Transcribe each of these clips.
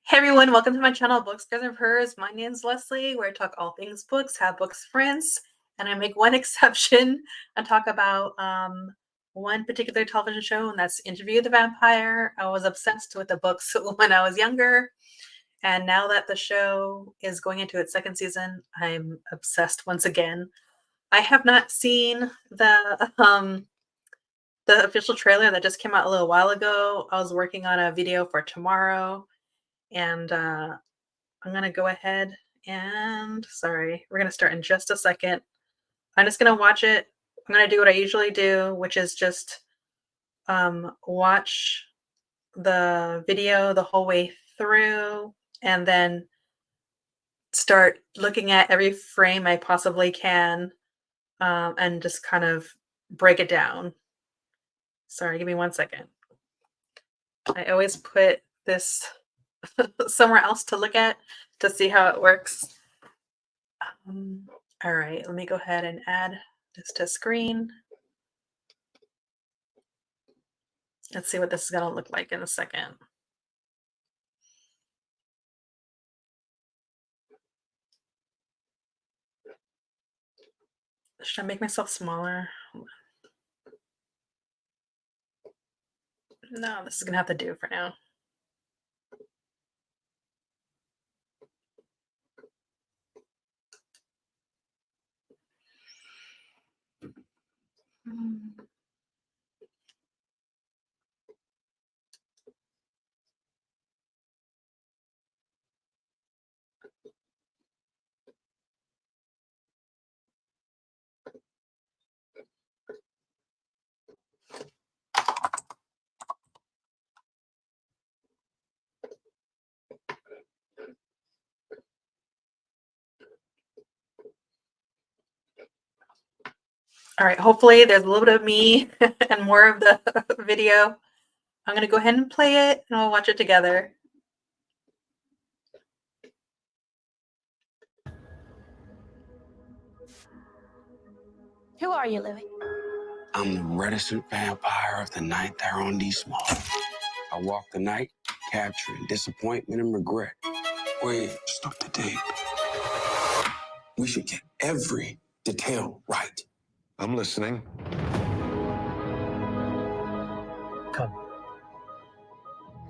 Hey everyone, welcome to my channel, Books, Guys, and Hers. My name's Leslie, where I talk all things books, have books friends, and I make one exception and talk about one particular television show, and that's Interview with the Vampire. I was obsessed with the books when I was younger, and now that the show is going into its second season, I'm obsessed once again. I have not seen the official trailer that just came out a little while ago. I was working on a video for tomorrow, and I'm gonna go ahead and sorry, we're gonna start in just a second. I'm just gonna watch it. I'm gonna do what I usually do, which is just watch the video the whole way through and then start looking at every frame I possibly can and just kind of break it down. Sorry, give me 1 second. I always put this somewhere else to look at to see how it works. All right, let me go ahead and add this to screen. Let's see what this is going to look like in a second. Should I make myself smaller? No, this is going to have to do for now. All right, hopefully there's a little bit of me and more of the video. I'm going to go ahead and play it and we'll watch it together. Who are you, Louis? I'm the reticent vampire of the ninth arrondissement. I walk the night, capturing disappointment and regret. Wait, just up to date. We should get every detail right. I'm listening. Come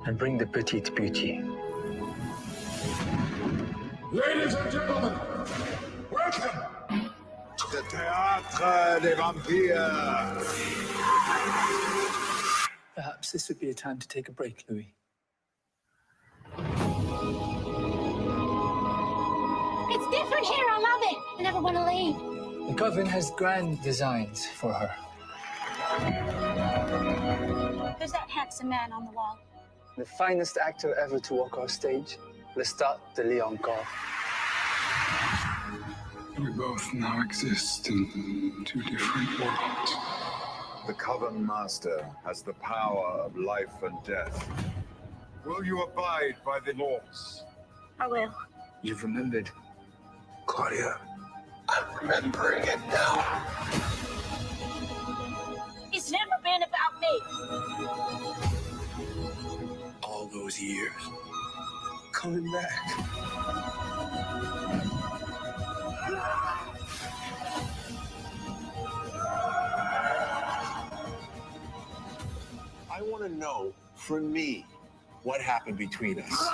and bring the petite beauty. Ladies and gentlemen, welcome to the Théâtre des Vampires. Perhaps this would be a time to take a break, Louis. It's different here. I love it. I never want to leave. The Coven has grand designs for her. Who's that handsome man on the wall? The finest actor ever to walk our stage, Lestat de Leoncourt. We both now exist in two different worlds. The Coven Master has the power of life and death. Will you abide by the laws? I will. You've remembered. Claudia, I'm remembering it now. It's never been about me. All those years, coming back. I want to know, for me, what happened between us.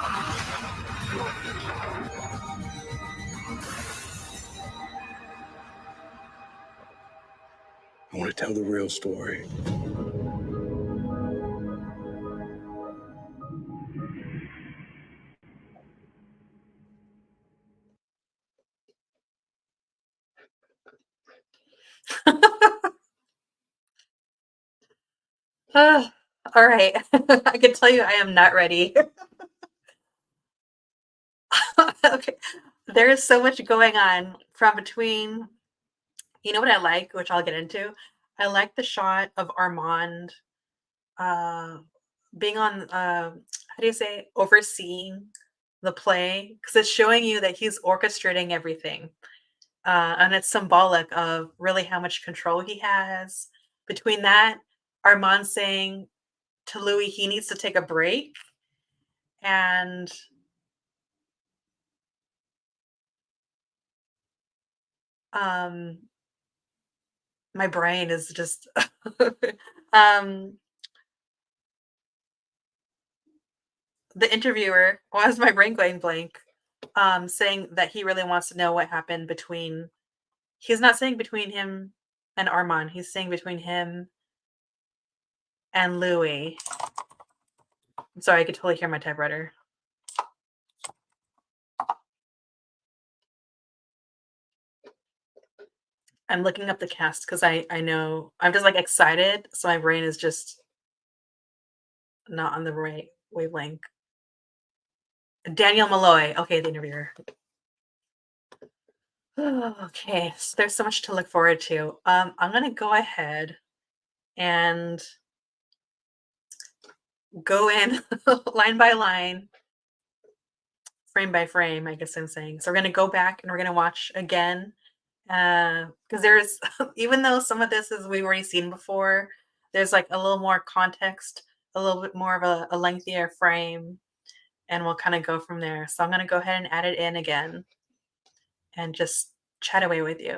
I want to tell the real story. All right, I can tell you I am not ready. Okay, there is so much going on from between. You know what I like, which I'll get into? I like the shot of Armand being on, how do you say, overseeing the play, because it's showing you that he's orchestrating everything. And it's symbolic of really how much control he has. Between that, Armand saying to Louis he needs to take a break, and Um, my brain is just um the interviewer, why is my brain going blank? Saying that he really wants to know what happened between he's not saying between him and Armand, he's saying between him and Louis. I'm sorry, I could totally hear my typewriter. I'm looking up the cast because I know I'm just like excited, so my brain is just not on the right wavelength. Daniel Malloy, okay, the interviewer. Okay, so there's so much to look forward to. I'm gonna go ahead and go in line by line, frame by frame, I guess I'm saying. So we're gonna go back and we're gonna watch again. Because there's even though some of this is we've already seen before, there's like a little more context, a little bit more of a lengthier frame, and we'll kind of go from there. So I'm gonna go ahead and add it in again and just chat away with you.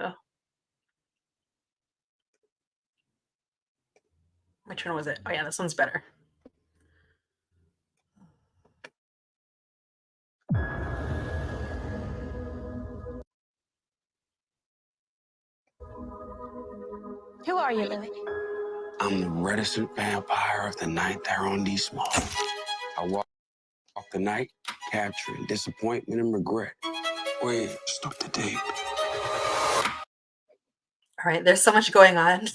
Which one was it? Oh yeah, this one's better. Who are you, Louis? I'm the reticent vampire of the night they're on these small. I walk the night, capturing disappointment and regret. Wait, stop the date. All right, there's so much going on.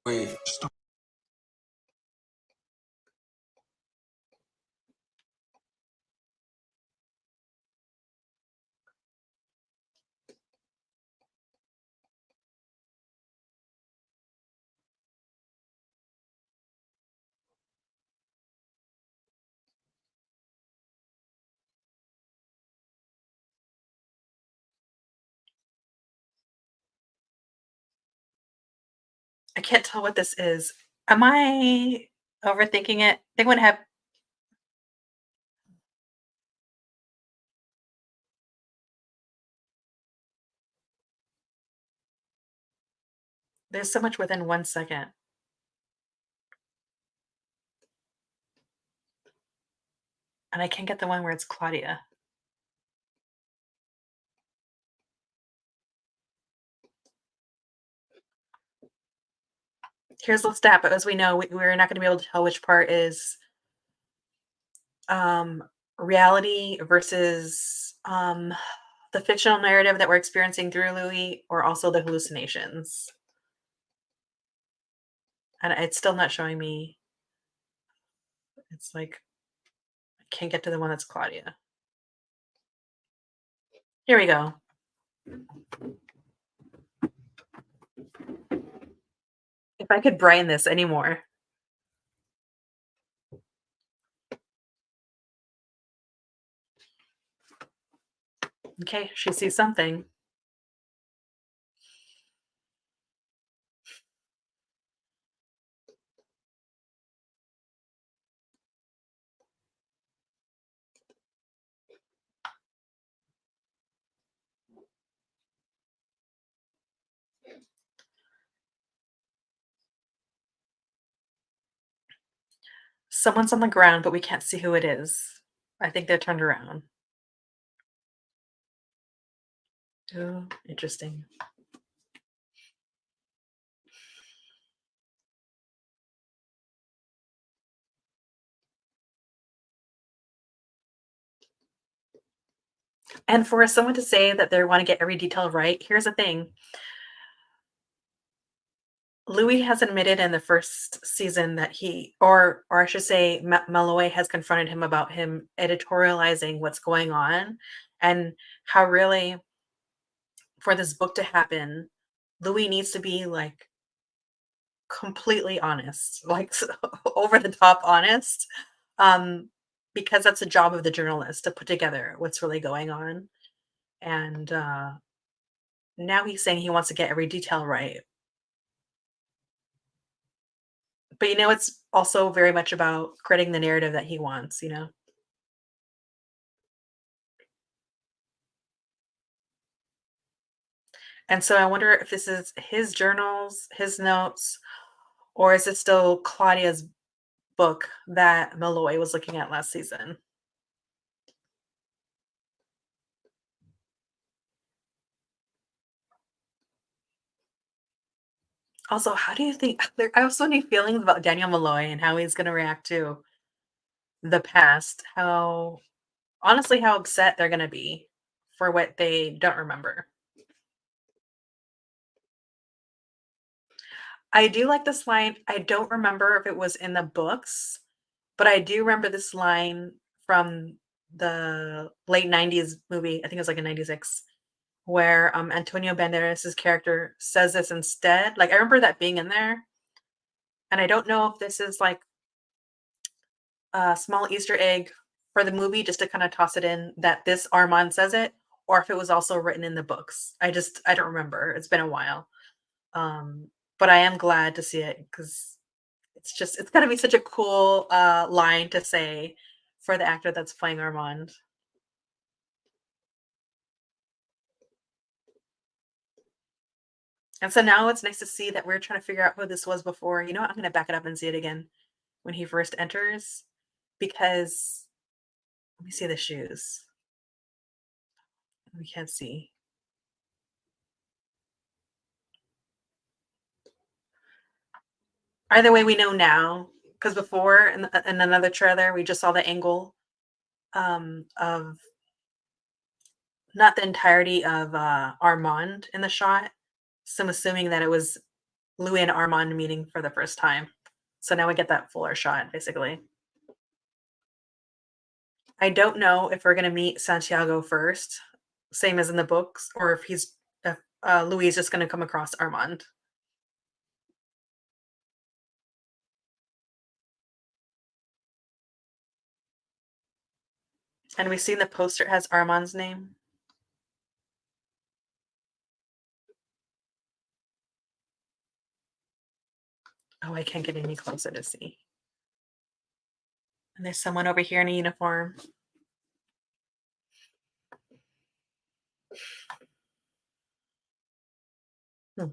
Wait, stop. I can't tell what this is. Am I overthinking it? They wouldn't have. There's so much within 1 second. And I can't get the one where it's Claudia. Here's the stat, but as we know, we're not going to be able to tell which part is um, reality versus the fictional narrative that we're experiencing through Louis, or also the hallucinations. And it's still not showing me. It's like I can't get to the one that's Claudia. Here we go. If I could brain this anymore. Okay, she sees something. Someone's on the ground, but we can't see who it is. I think they're turned around. Oh, interesting. And for someone to say that they want to get every detail right, here's the thing. Louis has admitted in the first season that or I should say, Malloy has confronted him about him editorializing what's going on, and how really, for this book to happen, Louis needs to be like completely honest, like over the top honest, um, because that's the job of the journalist to put together what's really going on. And now he's saying he wants to get every detail right. But it's also very much about creating the narrative that he wants. And so I wonder if this is his journals, his notes, or is it still Claudia's book that Malloy was looking at last season? Also, how do you think I have so many feelings about Daniel Malloy and how he's gonna react to the past, how honestly, how upset they're gonna be for what they don't remember. I do like this line. I don't remember if it was in the books, but I do remember this line from the late 90s movie. I think it was like in 96, where Antonio Banderas' character says this instead. Like I remember that being in there. And I don't know if this is like a small Easter egg for the movie just to kind of toss it in that this Armand says it, or if it was also written in the books. I don't remember. It's been a while. Um, but I am glad to see it because it's gonna be such a cool line to say for the actor that's playing Armand. And so now it's nice to see that we're trying to figure out who this was before. You know what? I'm gonna back it up and see it again when he first enters because let me see the shoes. We can't see. Either way, we know now because before in another trailer, we just saw the angle of not the entirety of Armand in the shot. So I'm assuming that it was Louis and Armand meeting for the first time. So now we get that fuller shot, basically. I don't know if we're gonna meet Santiago first, same as in the books, or if Louis is just gonna come across Armand. And we see in the poster it has Armand's name. Oh, I can't get any closer to see. And there's someone over here in a uniform. Hmm.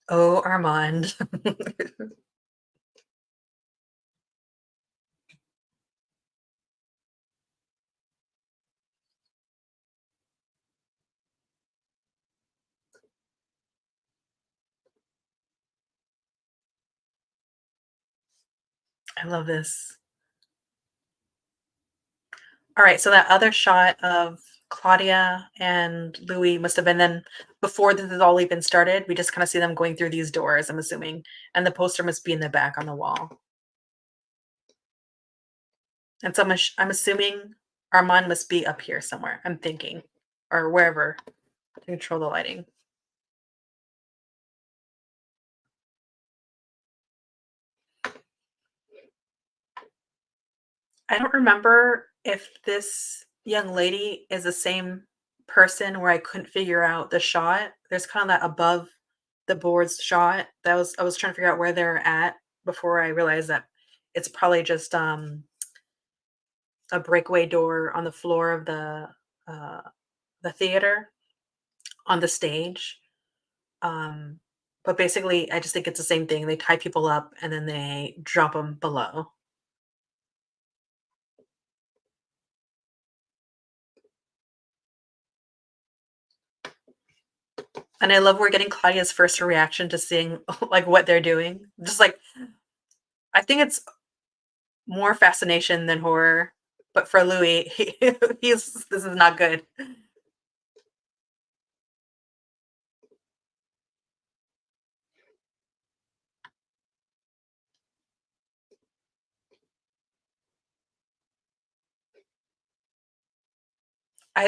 Oh, Armand. I love this. All right, so that other shot of Claudia and Louis must have been then before this is all even started. We just kind of see them going through these doors, I'm assuming. And the poster must be in the back on the wall. And so I'm assuming Armand must be up here somewhere, I'm thinking, or wherever to control the lighting. I don't remember if this young lady is the same person where I couldn't figure out the shot. There's kind of that above the boards shot that I was trying to figure out where they're at before I realized that it's probably just a breakaway door on the floor of uh, the theater on the stage. Um, but basically, I just think it's the same thing. They tie people up and then they drop them below. And I love we're getting Claudia's first reaction to seeing like what they're doing. Just like I think it's more fascination than horror. But for Louis, he's this is not good.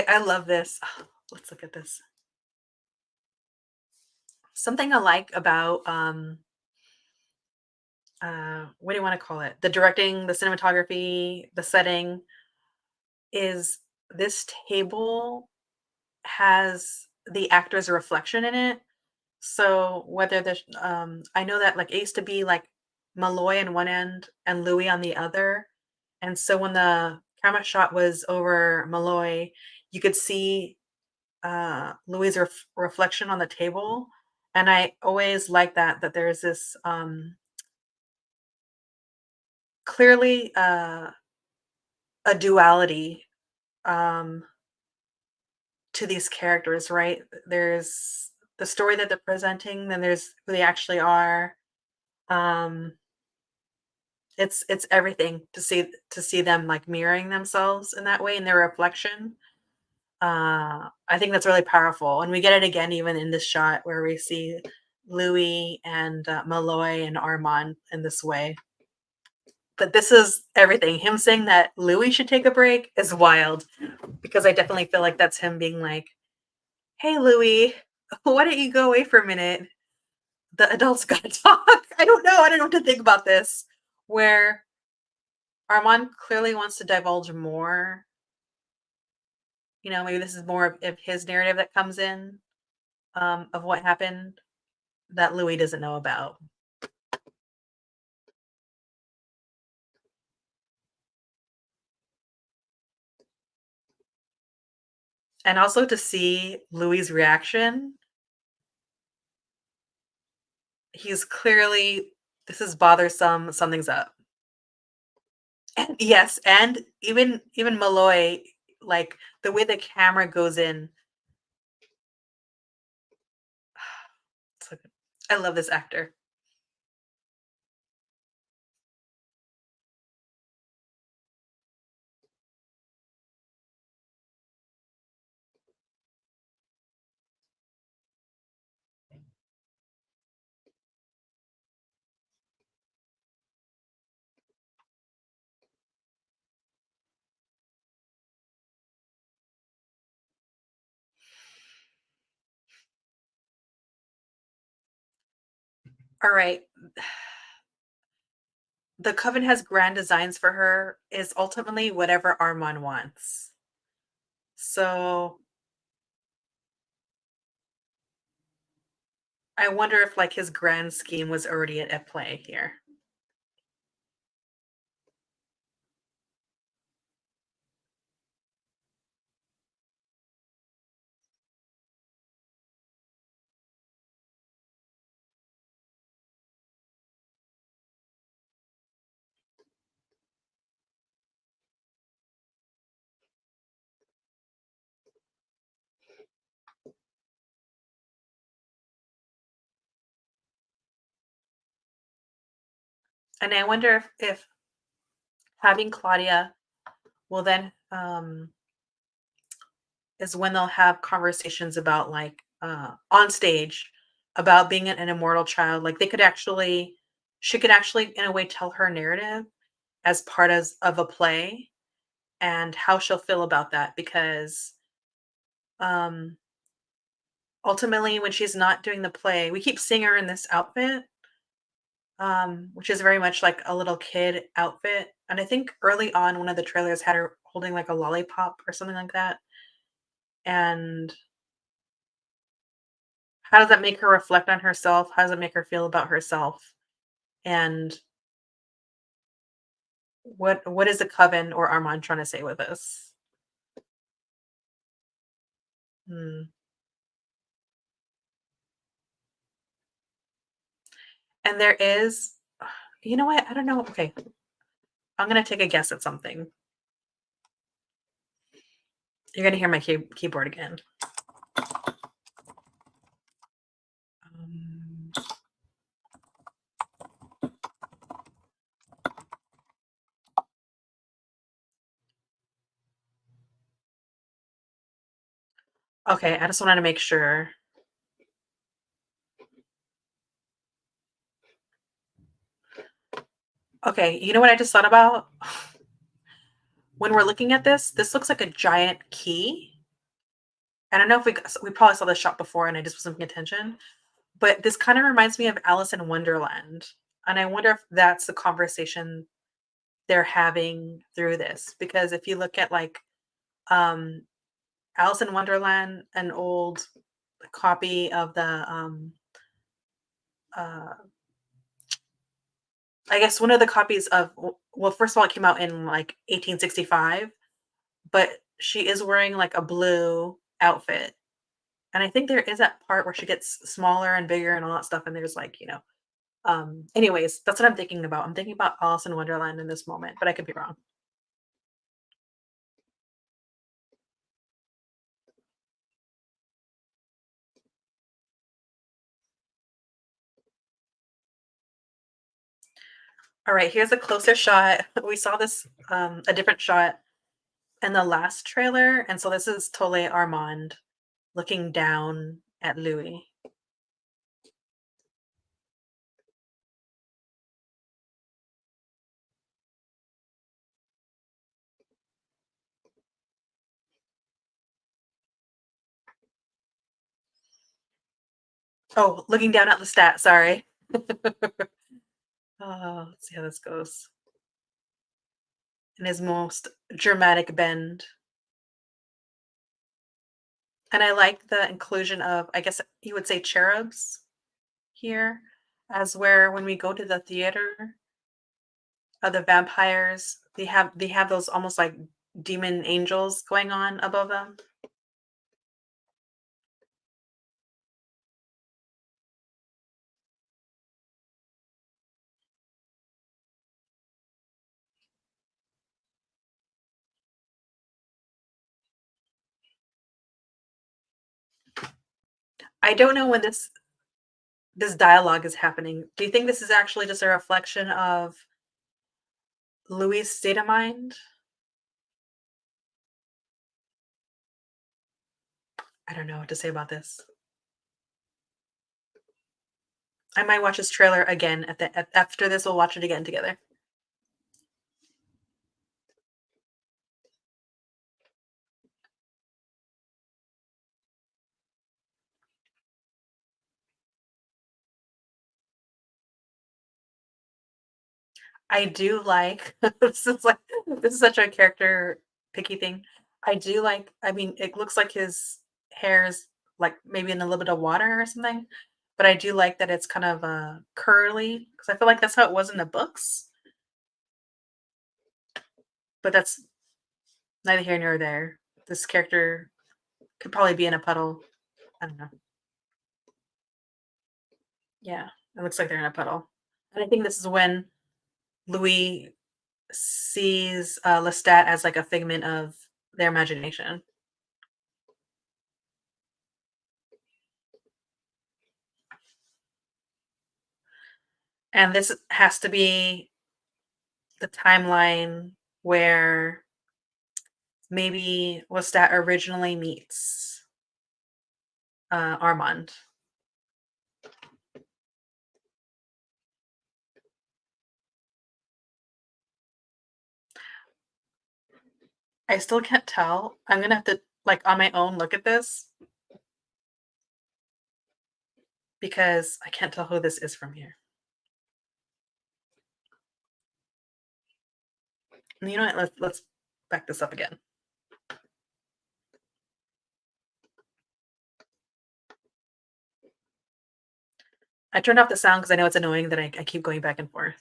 I love this. Let's look at this. Something I like about what do you want to call it? The directing, the cinematography, the setting is this table has the actor's reflection in it. So whether there's I know that like it used to be like Malloy on one end and Louis on the other. And so when the camera shot was over Malloy, you could see Louis' reflection on the table. And I always like that there's this clearly a duality um, to these characters, right? There's the story that they're presenting, then there's who they actually are. Um, it's everything to see them like mirroring themselves in that way in their reflection. I think that's really powerful, and we get it again even in this shot where we see Louis and Malloy and Armand in this way. But this is everything. Him saying that Louis should take a break is wild because I definitely feel like that's him being like, "Hey, Louis, why don't you go away for a minute? The adults gotta talk." I don't know. I don't know what to think about this. Where Armand clearly wants to divulge more. Maybe this is more of his narrative that comes in of what happened that Louis doesn't know about. And also to see Louis' reaction, he's clearly, this is bothersome, something's up. And yes, and even Malloy, like the way the camera goes in. So good. I love this actor. All right. The Coven has grand designs for her is ultimately whatever Armand wants. So I wonder if like his grand scheme was already at play here. And I wonder if having Claudia will then is when they'll have conversations about like on stage about being an immortal child. Like she could actually in a way tell her narrative as part of a play and how she'll feel about that because um ultimately when she's not doing the play, we keep seeing her in this outfit, which is very much like a little kid outfit. And I think early on one of the trailers had her holding like a lollipop or something like that. And how does that make her reflect on herself? How does it make her feel about herself? And what is the Coven or Armand trying to say with this? Hmm. And there is, you know what? I don't know. Okay, I'm gonna take a guess at something. You're gonna hear my keyboard again. Um, okay, I just wanted to make sure. Okay, you know what I just thought about? When we're looking at this looks like a giant key. I don't know if we probably saw this shot before and I just wasn't paying attention, but this kind of reminds me of Alice in Wonderland. And I wonder if that's the conversation they're having through this. Because if you look at like um Alice in Wonderland, an old copy of the uh I guess one of the copies of well, first of all, it came out in like 1865, but she is wearing like a blue outfit. And I think there is that part where she gets smaller and bigger and all that stuff. And there's like, anyways, that's what I'm thinking about. I'm thinking about Alice in Wonderland in this moment, but I could be wrong. All right, here's a closer shot. We saw this, a different shot in the last trailer. And so this is Tole Armand looking down at Louis. Oh, looking down at the stat, sorry. Oh, let's see how this goes. In his most dramatic bend. And I like the inclusion of, I guess you would say cherubs here, as where when we go to the theater of the vampires, they have those almost like demon angels going on above them. I don't know when this dialogue is happening. Do you think this is actually just a reflection of Louis' state of mind? I don't know what to say about this. I might watch this trailer again after this. We'll watch it again together. I do like this is such a character picky thing. I mean, it looks like his hair is like maybe in a little bit of water or something, but I do like that it's kind of curly because I feel like that's how it was in the books. But that's neither here nor there. This character could probably be in a puddle. I don't know. Yeah, it looks like they're in a puddle. And I think this is when Louis sees Lestat as like a figment of their imagination. And this has to be the timeline where maybe Lestat originally meets Armand. I still can't tell. I'm gonna have to, like, on my own, look at this because I can't tell who this is from here. And you know what? Let's back this up again. I turned off the sound because I know it's annoying that I keep going back and forth.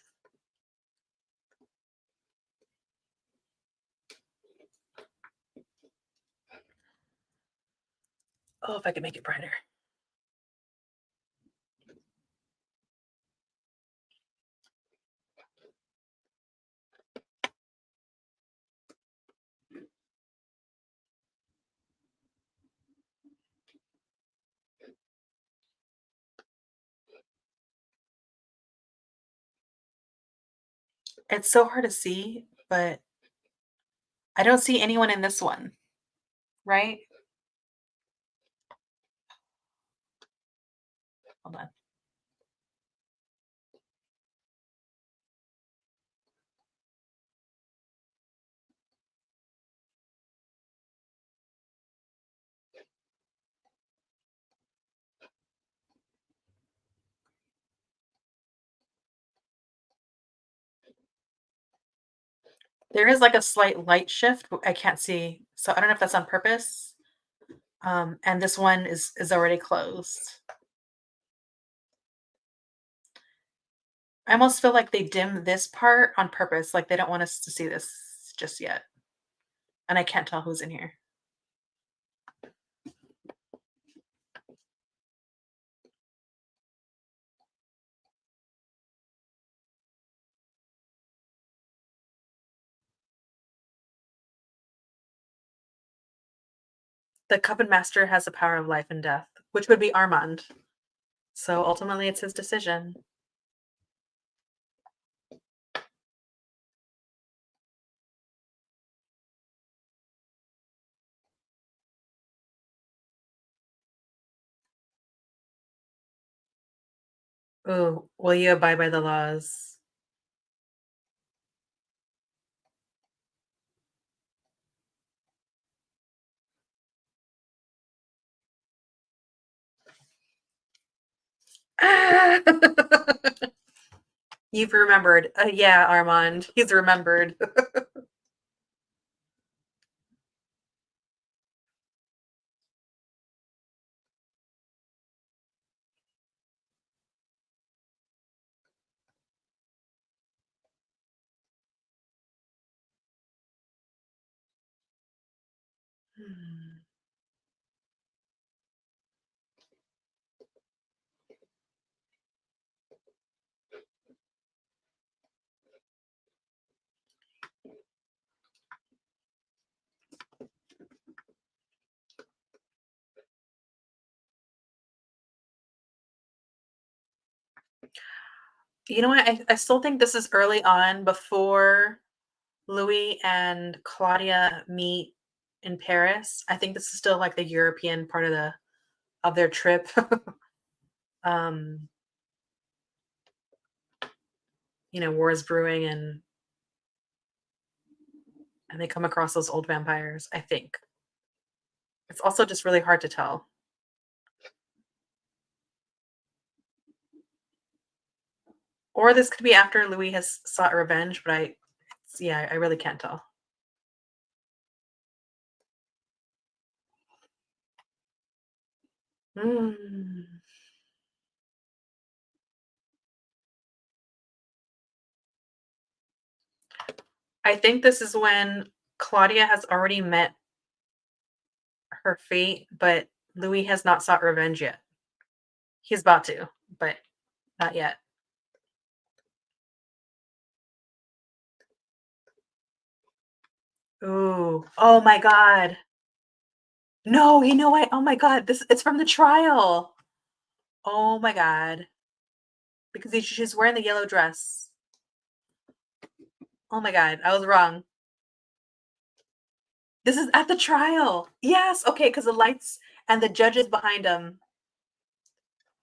Oh, if I could make it brighter. It's so hard to see, but I don't see anyone in this one, right? Hold on. There is like a slight light shift, but I can't see. So I don't know if that's on purpose. And this one is already closed. I almost feel like they dimmed this part on purpose, like they don't want us to see this just yet. And I can't tell who's in here. The Coven Master has the power of life and death, which would be Armand. So ultimately, it's his decision. Ooh, will you abide by the laws? You've remembered. Yeah, Armand. He's remembered. Hmm. You know what? I still think this is early on before Louis and Claudia meet in Paris. I think this is still like the European part of their trip. um, war is brewing and they come across those old vampires, I think. It's also just really hard to tell. Or this could be after Louis has sought revenge, but I really can't tell. Mm. I think this is when Claudia has already met her fate, but Louis has not sought revenge yet. He's about to, but not yet. Ooh. Oh my god. No, you know what? Oh my god, it's from the trial. Oh my god. Because she's wearing the yellow dress. Oh my god, I was wrong. This is at the trial. Yes, okay, because the lights and the judges behind him.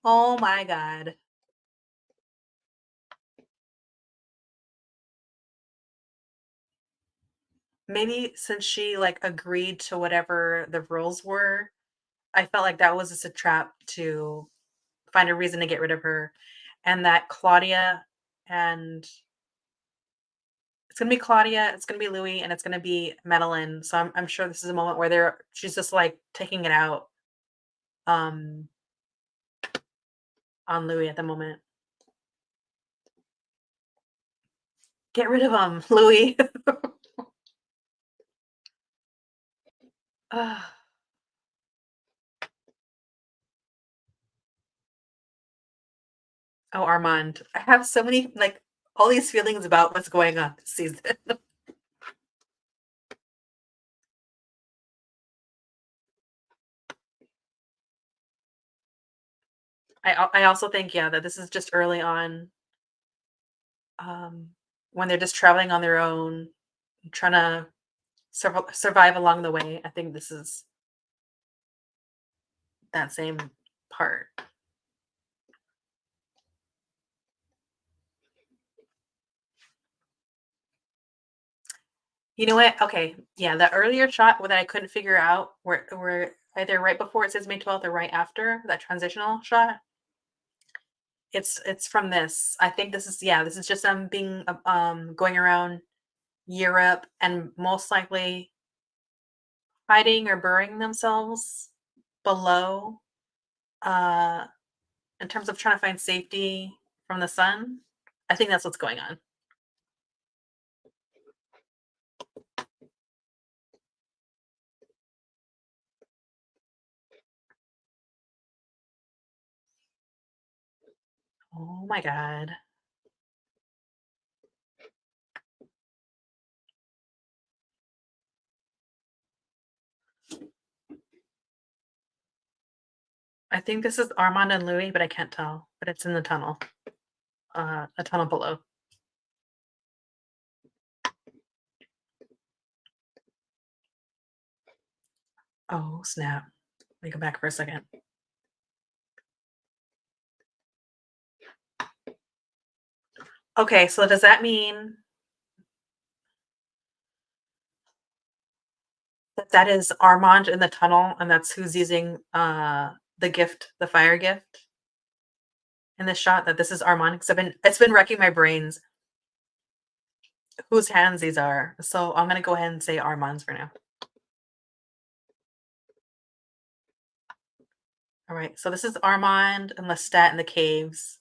Oh my god. Maybe since she like agreed to whatever the rules were, I felt like that was just a trap to find a reason to get rid of her. And that Claudia and it's gonna be Claudia, it's gonna be Louis, and it's gonna be Madeline. So I'm sure this is a moment where she's just like taking it out um on Louis at the moment. Get rid of him, Louis. Ugh. Oh, Armand. I have so many like all these feelings about what's going on this season. I also think, yeah, that this is just early on, um, when they're just traveling on their own, trying to survive along the way. I think this is that same part. You know what? Okay, yeah, the earlier shot that I couldn't figure out where either right before it says May 12th or right after that transitional shot. It's from this. I think this is yeah, this is just them being going around Europe and most likely hiding or burying themselves below uh in terms of trying to find safety from the sun. I think that's what's going on. Oh my god. I think this is Armand and Louis, but I can't tell. But it's in the tunnel. A tunnel below. Oh, snap. Let me go back for a second. Okay, so does that mean that that is Armand in the tunnel and that's who's using the gift, the fire gift in this shot? That this is Armand? Because it's been wrecking my brains whose hands these are. So I'm gonna go ahead and say Armand's for now. All right, so this is Armand and Lestat in the caves.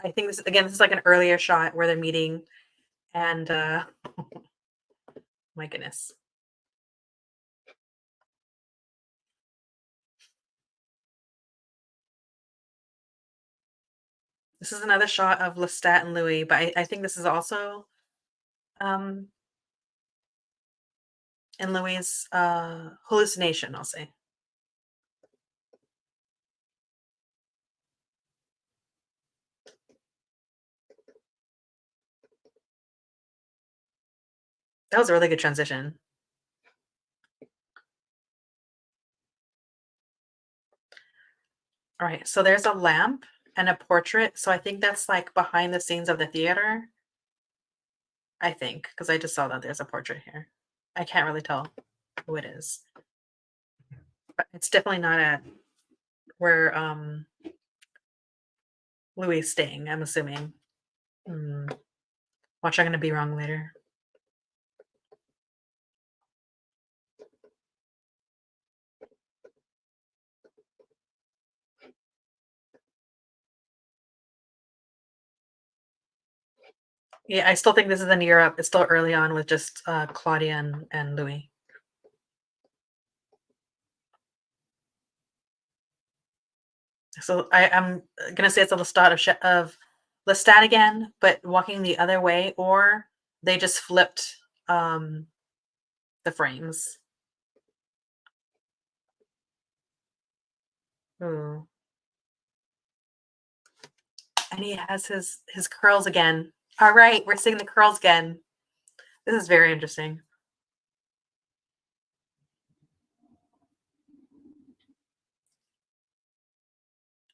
I think this again, this is like an earlier shot where they're meeting and my goodness. This is another shot of Lestat and Louis, but I think this is also um in Louis' hallucination, I'll say. That was a really good transition. All right, so there's a lamp and a portrait. So I think that's like behind the scenes of the theater. I think, because I just saw that there's a portrait here. I can't really tell who it is. But it's definitely not at where Louis is staying, I'm assuming. Watch, I'm gonna be wrong later. Yeah, I still think this is in Europe. It's still early on with just Claudia and Louis. So I'm gonna say it's a of Lestat again, but walking the other way, or they just flipped the frames. Ooh. And he has his curls again. All right, we're seeing the curls again. This is very interesting.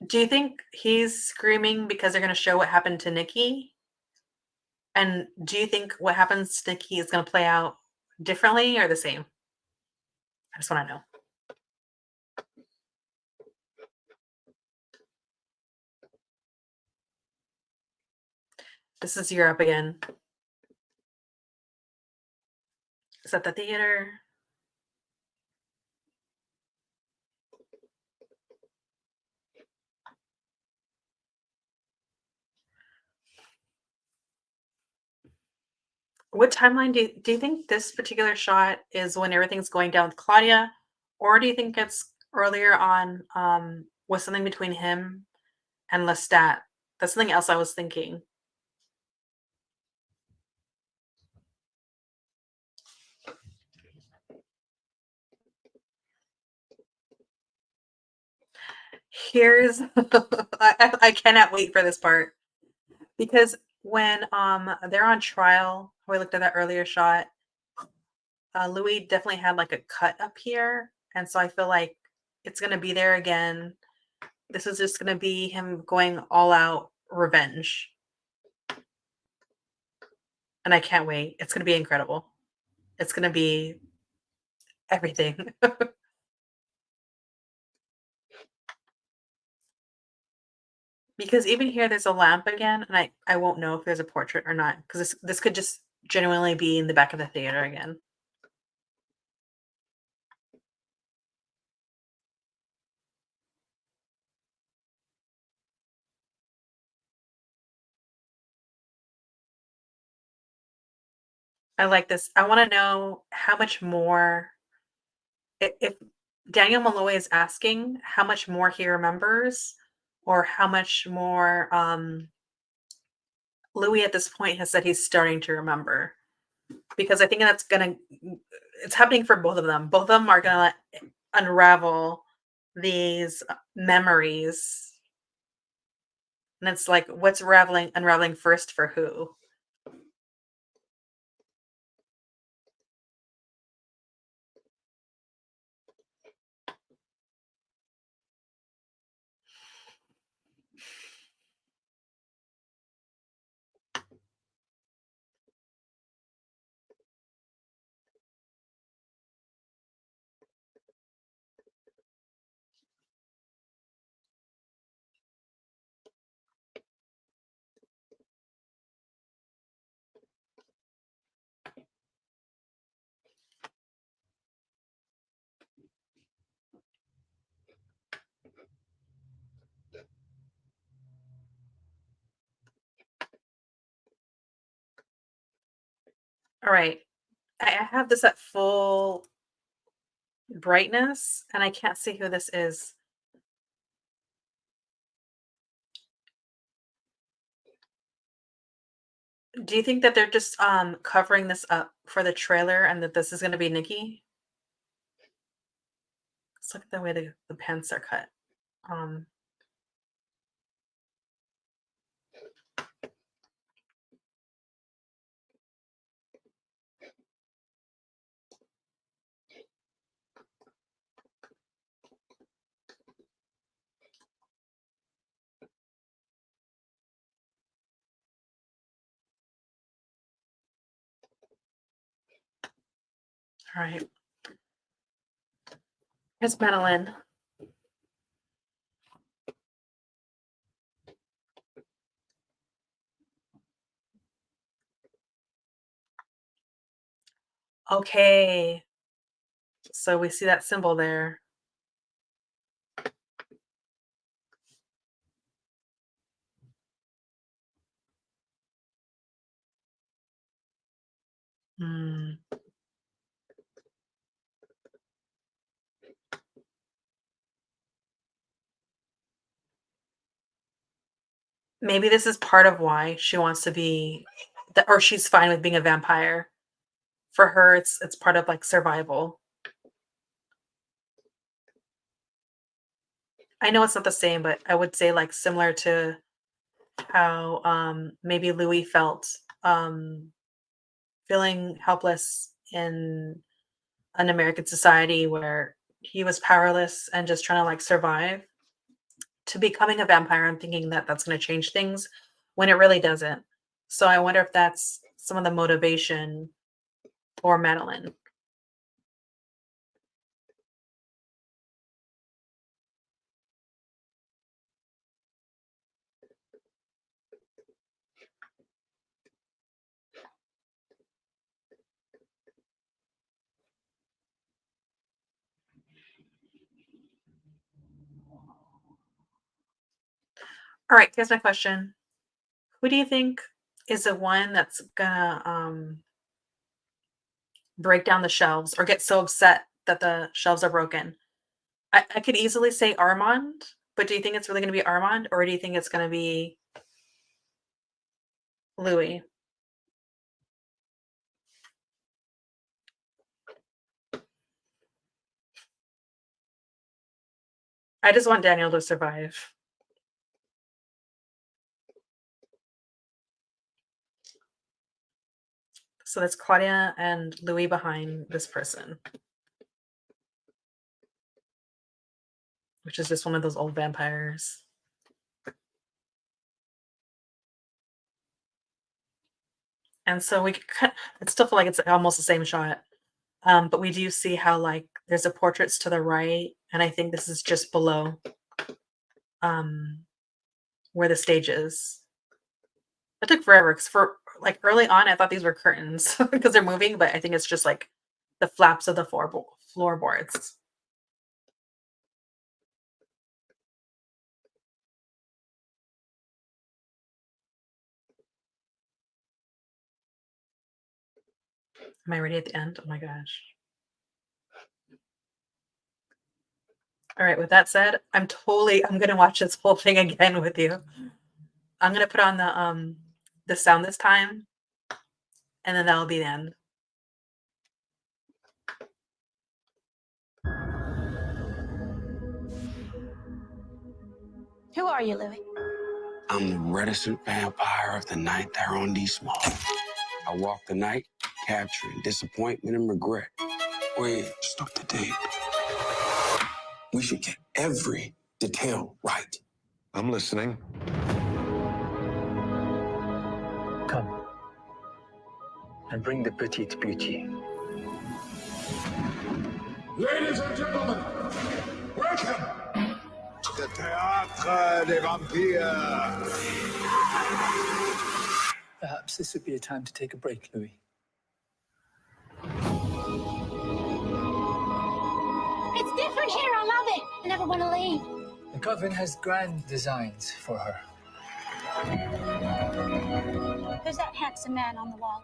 Do you think he's screaming because they're going to show what happened to Nikki? And do you think what happens to Nikki is going to play out differently or the same? I just want to know. This is Europe again. Is that the theater? What timeline do you think this particular shot is when everything's going down with Claudia, or do you think it's earlier on with something between him and Lestat? That's something else I was thinking. Here's I cannot wait for this part because when they're on trial, we looked at that earlier shot. Louis definitely had like a cut up here, and so I feel like it's gonna be there again. This is just gonna be him going all out revenge, and I can't wait. It's gonna be incredible. It's gonna be everything. Because even here, there's a lamp again, and I won't know if there's a portrait or not because this could just genuinely be in the back of the theater again. I like this. I want to know how much more if Daniel Malloy is asking how much more he remembers or how much more Louis at this point has said he's starting to remember. Because I think that's gonna it's happening for both of them. Both of them are gonna unravel these memories. And it's like what's unraveling first for who? All right. I have this at full brightness and I can't see who this is. Do you think that they're just covering this up for the trailer and that this is gonna be Nikki? Let's look at the way the pants are cut. Um all right. Here's Madeline. Okay. So we see that symbol there. Hmm. Maybe this is part of why she wants to be or she's fine with being a vampire. For her, it's part of like survival. I know it's not the same, but I would say like similar to how maybe Louis felt um feeling helpless in an American society where he was powerless and just trying to like survive to becoming a vampire and thinking that that's going to change things when it really doesn't. So I wonder if that's some of the motivation for Madeline. All right, here's my question. Who do you think is the one that's gonna break down the shelves or get so upset that the shelves are broken? I could easily say Armand, but do you think it's really gonna be Armand or do you think it's gonna be Louis? I just want Daniel to survive. So that's Claudia and Louis behind this person, which is just one of those old vampires. And so it still feel like it's almost the same shot. But we do see how like there's a portraits to the right, and I think this is just below um where the stage is. It took forever because for like early on I thought these were curtains because they're moving, but I think it's just like the flaps of the floorboards. Am I ready at the end? Oh my gosh. All right, with that said, I'm gonna watch this whole thing again with you. I'm gonna put on the sound this time, and then that'll be the end. Who are you, Louis? I'm the reticent vampire of the night they're on these small. I walk the night, capturing disappointment and regret. Wait, stop the date. We should get every detail right. I'm listening. Come and bring the petite beauty. Ladies and gentlemen, welcome to the Théâtre des Vampires. Perhaps this would be a time to take a break, Louis. It's different here. I love it. I never want to leave. The Coven has grand designs for her. Who's that handsome man on the wall?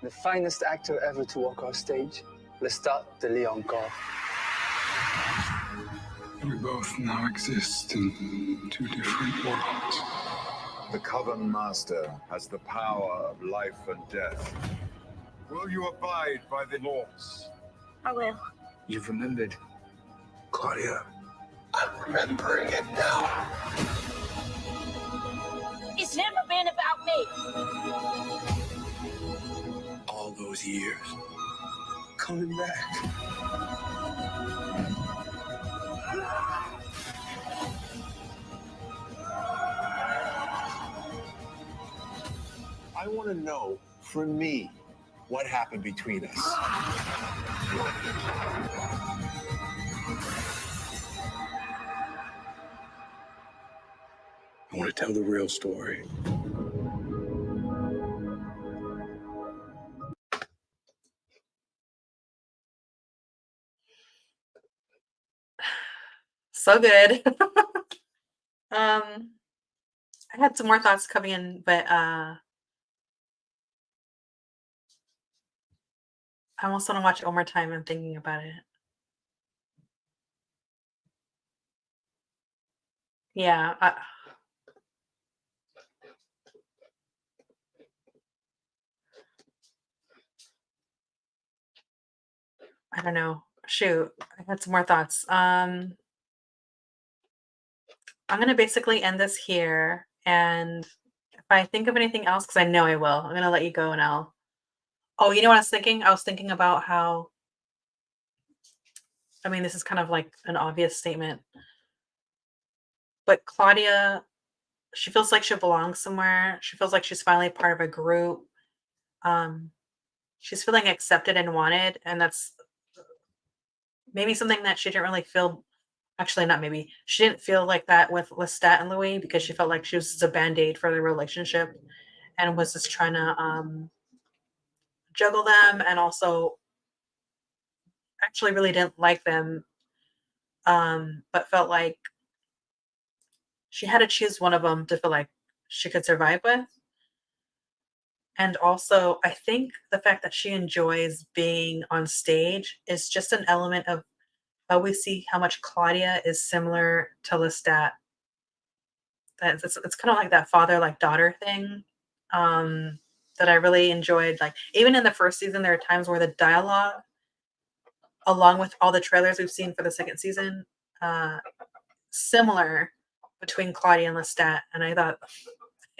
The finest actor ever to walk our stage, Lestat de Leon Corps. We both now exist in two different worlds. The Coven Master has the power of life and death. Will you abide by the laws? I will. You've remembered. Claudia, I'm remembering it now. It's never been about me. All those years, coming back. I want to know, for me, what happened between us. I want to tell the real story. So good. I had some more thoughts coming in, but I almost want to watch it one more time and thinking about it. Yeah, I don't know. Shoot, I had some more thoughts. I'm gonna basically end this here, and if I think of anything else, because I know I will, I'm gonna let you go, and I'll. Oh, you know what I was thinking? I was thinking about how. I mean, this is kind of like an obvious statement, but Claudia, she feels like she belongs somewhere. She feels like she's finally part of a group. Um, she's feeling accepted and wanted, and that's maybe something that she didn't really feel. Actually, not maybe. She didn't feel like that with Lestat and Louis because she felt like she was just a band-aid for their relationship and was just trying to juggle them, and also actually really didn't like them, but felt like she had to choose one of them to feel like she could survive with. And also, I think the fact that she enjoys being on stage is just an element of how we see how much Claudia is similar to Lestat. That it's kind of like that father like daughter thing, that I really enjoyed. Like even in the first season, there are times where the dialogue, along with all the trailers we've seen for the second season, similar between Claudia and Lestat, and I thought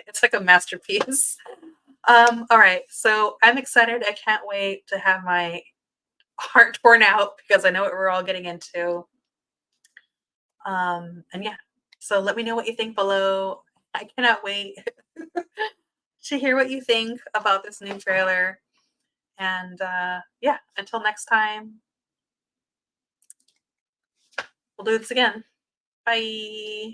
it's like a masterpiece. All right, so I'm excited. I can't wait to have my heart torn out because I know what we're all getting into. And yeah, so let me know what you think below. I cannot wait to hear what you think about this new trailer. And yeah, until next time, we'll do this again. Bye.